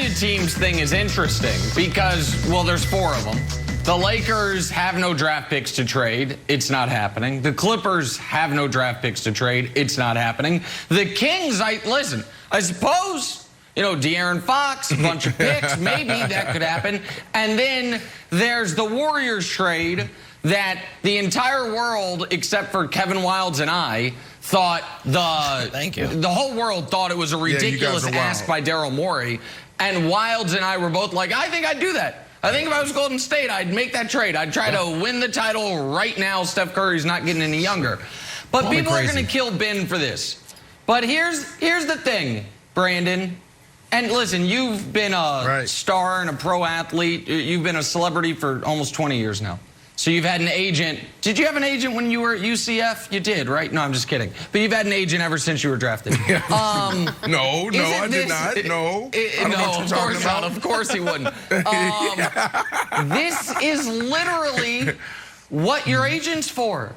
United Teams thing is interesting because, well, there's 4 of them. The Lakers have no draft picks to trade. It's not happening. The Clippers have no draft picks to trade. It's not happening. The Kings, listen, I suppose, you know, De'Aaron Fox, a bunch of picks, maybe that could happen. And then there's the Warriors trade that the entire world, except for Kevin Wildes and I, thought the whole world thought it was a ridiculous ask by Daryl Morey. And Wildes and I were both like, I think I'd do that. I think if I was Golden State, I'd make that trade. I'd try to win the title right now. Steph Curry's not getting any younger. But people are going to kill Ben for this. But here's the thing, Brandon. And listen, you've been a star and a pro athlete. You've been a celebrity for almost 20 years now. So you've had an agent. Did you have an agent when you were at UCF? You did, right? No, I'm just kidding. But you've had an agent ever since you were drafted. No, I did not. No. No, of course not. Of course he wouldn't. This is literally what your agent's for.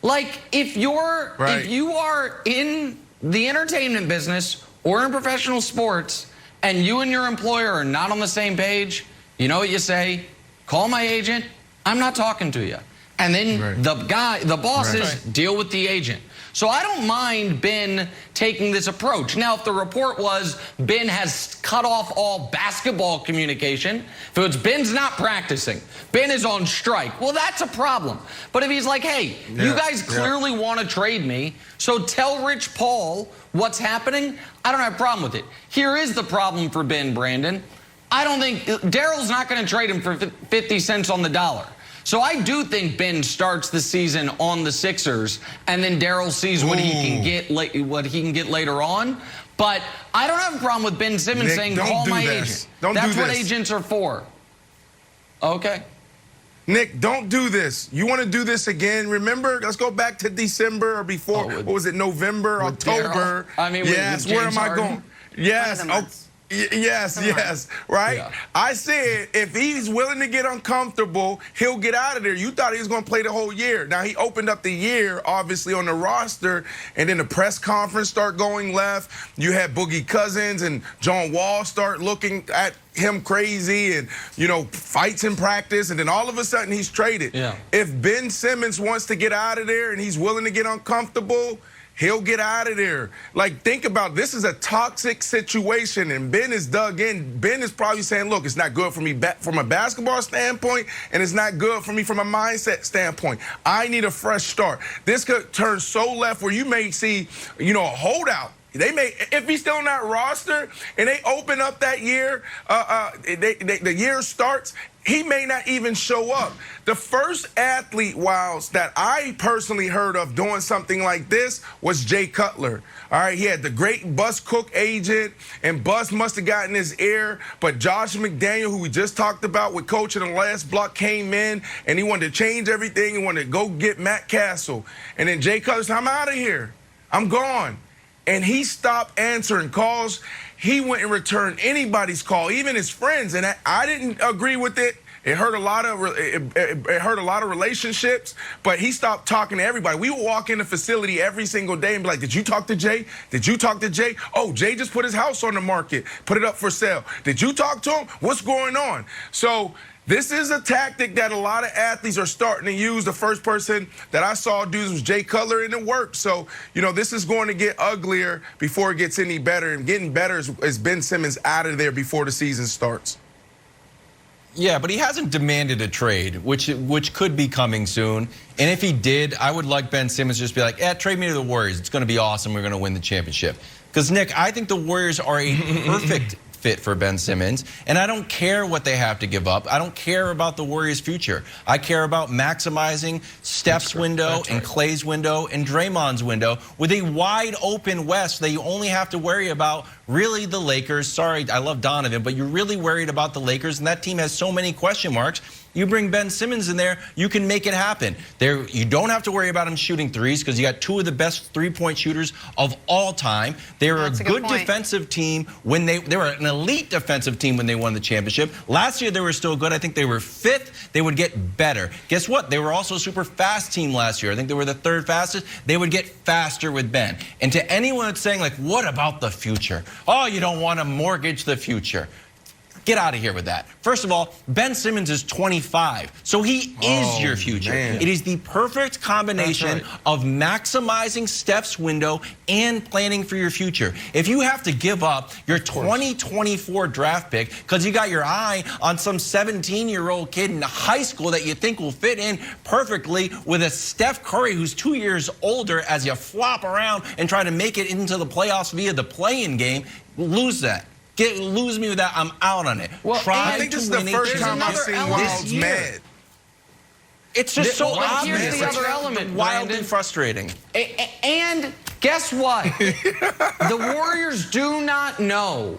Like, if you are in the entertainment business or in professional sports and you and your employer are not on the same page, you know what you say? Call my agent. I'm not talking to you. And then the bosses deal with the agent. So I don't mind Ben taking this approach. Now, if the report was Ben has cut off all basketball communication, if it's Ben's not practicing, Ben is on strike, well, that's a problem. But if he's like, hey, you guys clearly want to trade me, so tell Rich Paul what's happening, I don't have a problem with it. Here is the problem for Ben, Brandon. I don't think Daryl's not going to trade him for 50 cents on the dollar. So I do think Ben starts the season on the Sixers, and then Daryl sees what he can get later on. But I don't have a problem with Ben Simmons saying, "Call my agent." That's what agents are for. Okay. Nick, don't do this. You want to do this again? Remember, let's go back to December or before. What was it? November, October. I mean, yes. Where am I going? Yes. Yes, right? Yeah. I said if he's willing to get uncomfortable, he'll get out of there. You thought he was going to play the whole year. Now, he opened up the year, obviously, on the roster, and then the press conference start going left. You had Boogie Cousins and John Wall start looking at him crazy and, you know, fights in practice, and then all of a sudden he's traded. Yeah. If Ben Simmons wants to get out of there and he's willing to get uncomfortable, he'll get out of there. Like, think about this is a toxic situation, and Ben is dug in. Ben is probably saying, look, it's not good for me from a basketball standpoint, and it's not good for me from a mindset standpoint. I need a fresh start. This could turn so left where you may see, you know, a holdout. They may, if he's still on that roster and they open up that year, the year starts, he may not even show up. The first athlete, Wildes, that I personally heard of doing something like this was Jay Cutler. All right, he had the great Bus Cook agent, and Bus must have gotten his ear, but Josh McDaniel, who we just talked about with coaching the last block, came in, and he wanted to change everything. He wanted to go get Matt Castle. And then Jay Cutler said, I'm out of here. I'm gone. And he stopped answering calls. He wouldn't return anybody's call, even his friends. And I didn't agree with it. It hurt a lot of relationships, but he stopped talking to everybody. We would walk in the facility every single day and be like, did you talk to Jay? Did you talk to Jay? Oh, Jay just put his house on the market, put it up for sale. Did you talk to him? What's going on? So this is a tactic that a lot of athletes are starting to use. The first person that I saw do this was Jay Cutler, and it worked. So, you know, this is going to get uglier before it gets any better. And getting better is Ben Simmons out of there before the season starts. Yeah, but he hasn't demanded a trade, which could be coming soon. And if he did, I would like Ben Simmons to just be like, trade me to the Warriors. It's going to be awesome. We're going to win the championship. Because, Nick, I think the Warriors are a perfect fit for Ben Simmons, and I don't care what they have to give up. I don't care about the Warriors' future. I care about maximizing Steph's window and Klay's window and Draymond's window with a wide open West that you only have to worry about really the Lakers. Sorry, I love Donovan, but you're really worried about the Lakers, and that team has so many question marks. You bring Ben Simmons in there, you can make it happen. You don't have to worry about him shooting threes because you got 2 of the best three-point shooters of all time. They were a good defensive team when they were an elite defensive team when they won the championship. Last year they were still good. I think they were 5th. They would get better. Guess what? They were also a super fast team last year. I think they were the 3rd fastest. They would get faster with Ben. And to anyone that's saying, like, what about the future? Oh, you don't want to mortgage the future. Get out of here with that. First of all, Ben Simmons is 25, so he is your future. Man. It is the perfect combination of maximizing Steph's window and planning for your future. If you have to give up your 2024 draft pick because you got your eye on some 17-year-old kid in high school that you think will fit in perfectly with a Steph Curry who's 2 years older as you flop around and try to make it into the playoffs via the play-in game, lose that. Lose me with that. I'm out on it. Well, I think this is the first time I've seen Wilds mad. It's just so obvious. Here's the other element, wildly Brandon. frustrating. And guess what? The Warriors do not know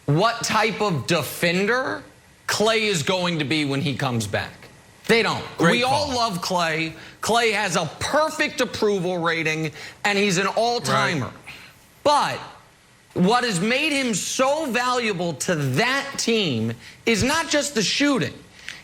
what type of defender Klay is going to be when he comes back. They don't. We all love Klay. Klay has a perfect approval rating, and he's an all-timer. But what has made him so valuable to that team is not just the shooting.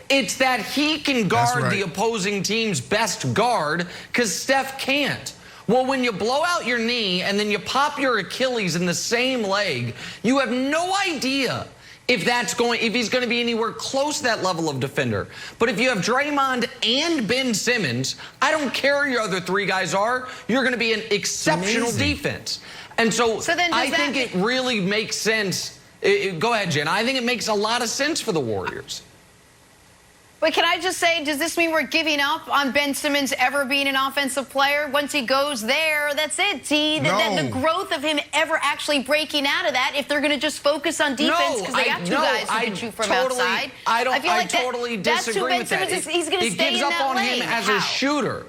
It's that he can guard the opposing team's best guard because Steph can't. Well, when you blow out your knee and then you pop your Achilles in the same leg, you have no idea if he's going to be anywhere close to that level of defender. But if you have Draymond and Ben Simmons, I don't care who your other three guys are, you're going to be an exceptional defense. And so I think it really makes sense. Go ahead, Jen. I think it makes a lot of sense for the Warriors. But can I just say, does this mean we're giving up on Ben Simmons ever being an offensive player? Once he goes there, that's it, T. The growth of him ever actually breaking out of that, if they're going to just focus on defense because they got two guys who can shoot from outside. I totally disagree with that. He's going to stay in that lane. It gives up on him as a shooter.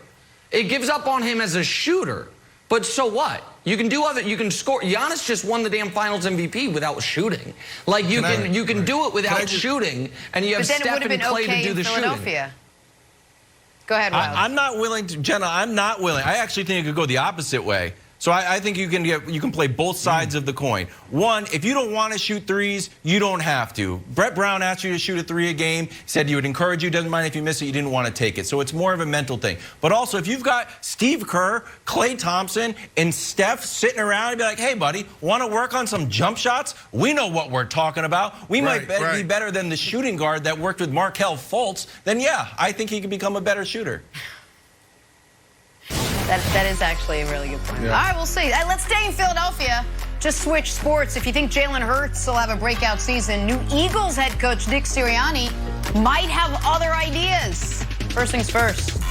It gives up on him as a shooter. But so what? You can do you can score. Giannis just won the damn Finals MVP without shooting. Like you can do it without shooting, and you have Steph and Klay to do the shooting. Go ahead, Wild. I'm not willing to, Jenna. I'm not willing. I actually think it could go the opposite way. So I think you can play both sides of the coin. One, if you don't want to shoot threes, you don't have to. Brett Brown asked you to shoot a 3 a game, said he would encourage you, doesn't mind if you miss it, you didn't want to take it. So it's more of a mental thing. But also, if you've got Steve Kerr, Klay Thompson, and Steph sitting around and be like, hey, buddy, want to work on some jump shots? We know what we're talking about. We might be better than the shooting guard that worked with Markelle Fultz. Then, yeah, I think he could become a better shooter. That is actually a really good point. All right, we'll see. Let's stay in Philadelphia. Just switch sports. If you think Jalen Hurts will have a breakout season, new Eagles head coach Nick Sirianni might have other ideas. First things first.